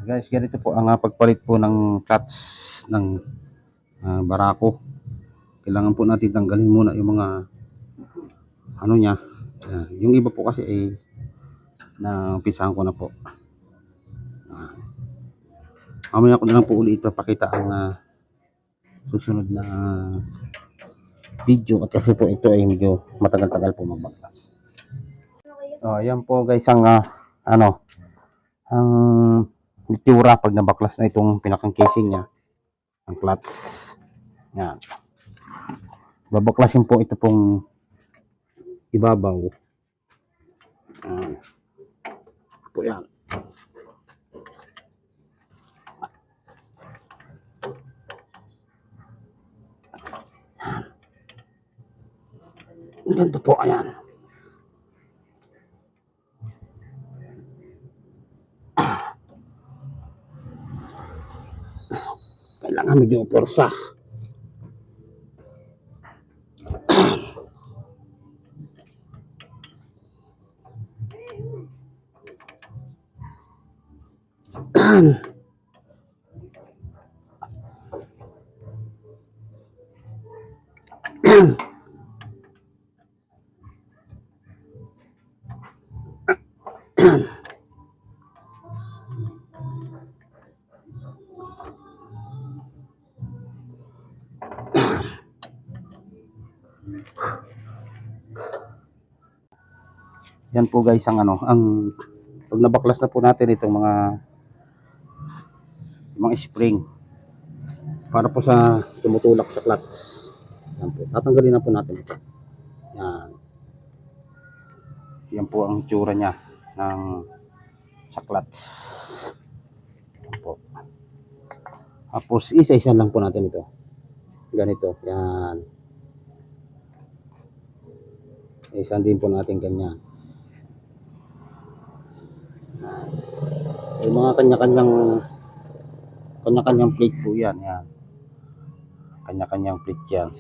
Guys, ganito po ang pagpalit po ng clutch ng barako. Kailangan po natin tanggalin muna yung mga ano niya. Yung iba po kasi ay na umpisahan ko na po. Mamaya ko na lang po ulit ipapakita ang susunod na video at kasi po ito ay medyo matagal-tagal po magbaklas. Ayan po guys ang ang itsura pag nabaklas na itong pinakang casing niya, ang clutch. Yan. Babaklasin po ito pong ibabaw. Po yan. Ganito po, ayan. Kailangan medyo porsa. Yan po guys ang ang pag nabaklas na po natin itong mga spring para po sa tumutulak sa clutch. Yan po. Tatanggalin na po natin ito. Yan. Yan po ang itsura niya ng sa clutch. Yan po. Tapos isa-isa lang po natin ito. Ganito. Yan. Isa din po natin ganyan. Yung mga kanya-kanyang plate po yan. Yan. Kanya-kanyang plate yan.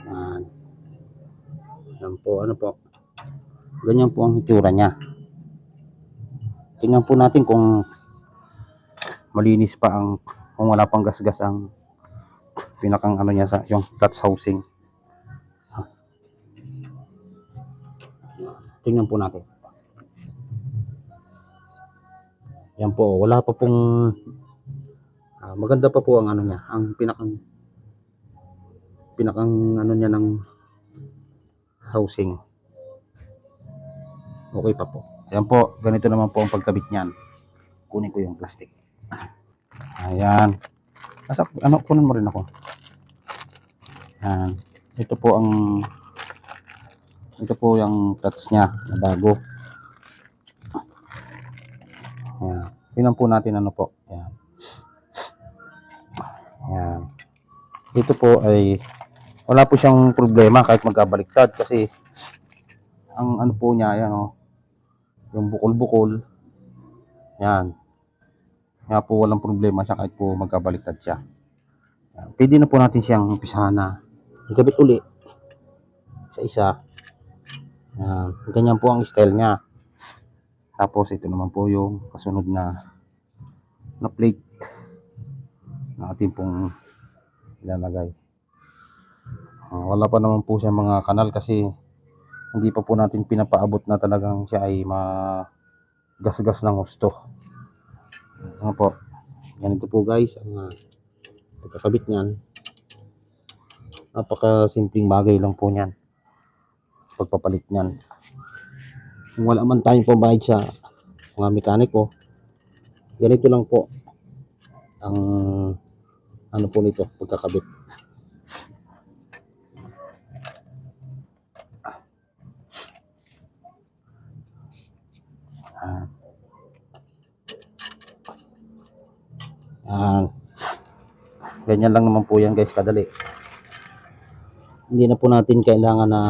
Yan. Yan po. Ano po. Ganyan po ang itsura niya. Tingnan po natin kung malinis pa kung wala pang gasgas ang pinakang ano niya sa yung clutch housing. Tingnan po natin. Yan po, wala pa pong maganda pa po ang ano niya, ang pinakang ano niya ng housing. Okay pa po. Yan po, ganito naman po ang pagkabit niyan. Kunin ko yung plastic. Ayan. Kunin mo rin ako. Ayan. Ito po yung clutch niya na bago. Ayan. Tingnan po natin ano po. Ayan. Ayan. Ito po ay wala po siyang problema kahit magkabaliktad kasi ang ano po niya, ayan yung bukol-bukol. Yan. Kaya po walang problema siya kahit po magkabaliktad siya. Yan. Pwede na po natin siyang umpisahan na ikabit uli sa isa. Yan. Ganyan po ang style niya. Tapos ito naman po yung kasunod na plate na ating pong ilalagay. Wala pa naman po siya mga kanal kasi hindi pa po natin pinapaabot na talagang siya ay magasgas ng gusto. Ano po, ganito po guys ang pagkakabit niyan. Napaka simpleng bagay lang po niyan pagpapalit niyan. Kung wala man tayong pambayad sa mga mekaniko, ganito lang po ang ano po nito pagkakabit. Ganyan lang naman po yan guys, kadali. Hindi na po natin kailangan na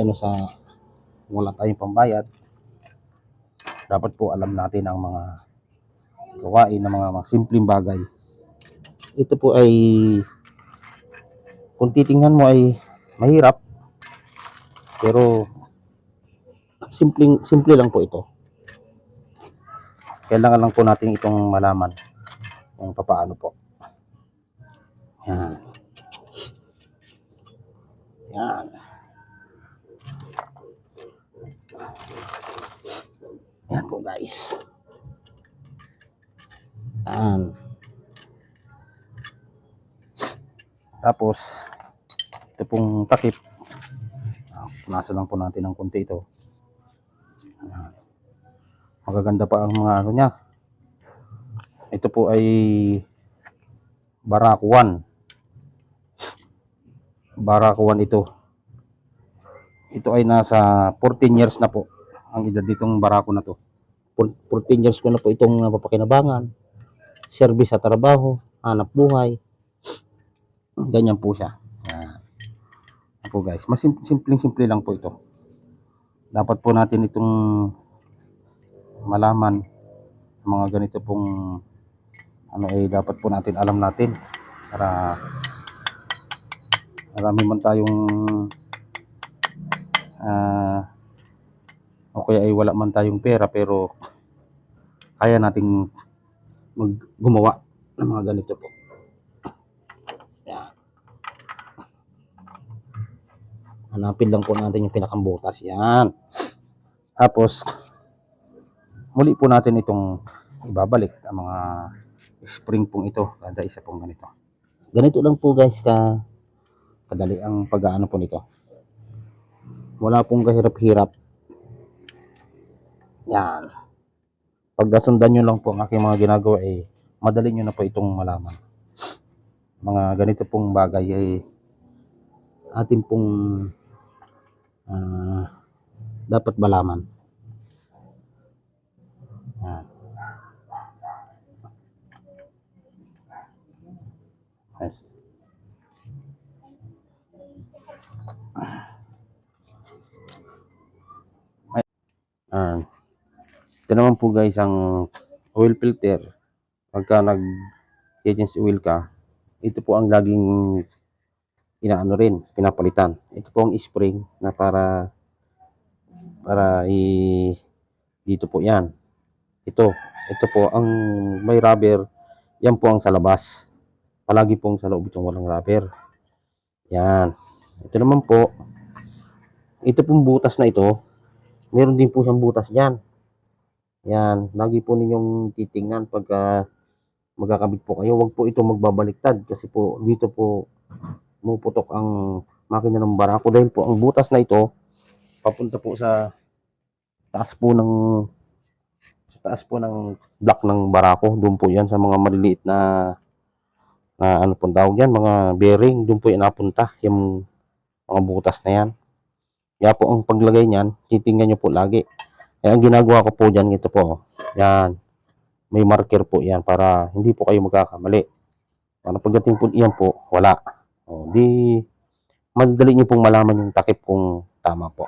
sa wala tayong pambayad. Dapat po alam natin ang mga gawain ng mga simpleng bagay. Ito po ay kung titingnan mo ay mahirap, pero Simple lang po ito. Kailangan lang po natin itong malaman kung paano po. Yan. Yan. Yan po guys. Yan. Tapos, ito pong takip. Punasan lang po natin ng konti ito. Yan. Magaganda pa ang mga ano niya. Ito po ay Barakuan. Barakuan ito. Ito ay nasa 14 years na po ang edad ditong barako na to. 14 years ko na po itong napapakinabangan. Service sa trabaho, hanap buhay. Ganyan po siya. Yan. Po guys, mas simple lang po ito. Dapat po natin itong malaman mga ganito pong ano dapat po natin alam natin para marami man tayong o kaya ay wala man tayong pera pero kaya nating gumawa ng mga ganito po. Yan. Hanapin lang po natin yung pinakambutas. Yan. Tapos muli po natin itong ibabalik ang mga spring pong ito. Kada isa pong ganito. Ganito lang po guys kadali ang pag-aano po nito. Wala pong kahirap-hirap. Yan. Pag nasundan nyo lang po ang aking mga ginagawa madali nyo na po itong malaman. Mga ganito pong bagay atin pong dapat malaman. Yan. Yes. Ito naman po guys ang oil filter. Pagka nag-change oil ka, ito po ang laging inaano rin, pinapalitan. Ito po ang spring na para dito po yan. Ito po ang may rubber, yan po ang sa labas. Palagi pong sa loob itong walang rubber. Yan. Ito naman po, ito pong butas na ito, meron din po siyang butas dyan. Yan, lagi po ninyong titingnan pagka magkakabit po kayo. Huwag po ito magbabaliktad kasi po dito po pumuputok ang makina ng barako dahil po ang butas na ito papunta po sa taas po ng block ng barako. Doon po yan sa mga maliliit na ano pong tawag yan, mga bearing. Doon po yan napunta yung mga butas na yan. Kaya po ang paglagay niyan, titingnan nyo po lagi. Kaya ang ginagawa ko po dyan, ito po. Yan. May marker po yan para hindi po kayo magkakamali. Para pagdating po yan po, wala. O, di madali nyo pong malaman yung takip kung tama po.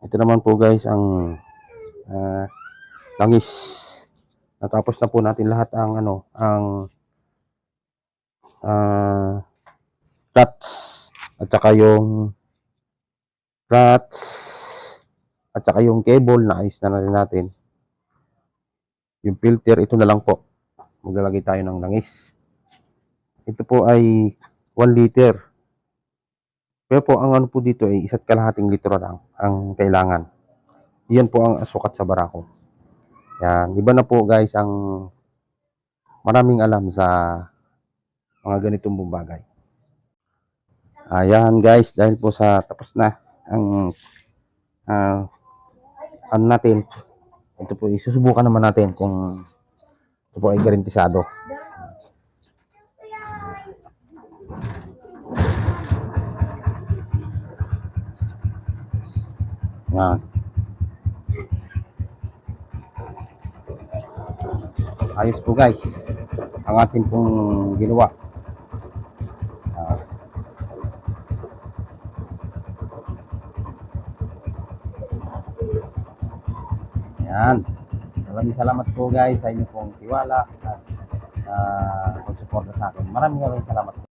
Ito naman po guys ang langis. Natapos na po natin lahat ang clutch at saka yung cable na ayos na rin natin. Yung filter, ito na lang po. Maglalagay tayo ng langis. Ito po ay 1 liter. Pero po ang ano po dito ay 1.5 litro lang ang kailangan. Yan po ang sukat sa barako. Yan, iba na po guys ang maraming alam sa mga ganitong bagay. Ayan guys, dahil po sa tapos na ang ano natin, ito po isusubukan naman natin kung ito po ay garantisado. Yan. Ayos po guys ang ating pong ginawa. Yan. Maraming salamat po guys sa inyong pong tiwala at pagsuporta sa akin. Maraming salamat po.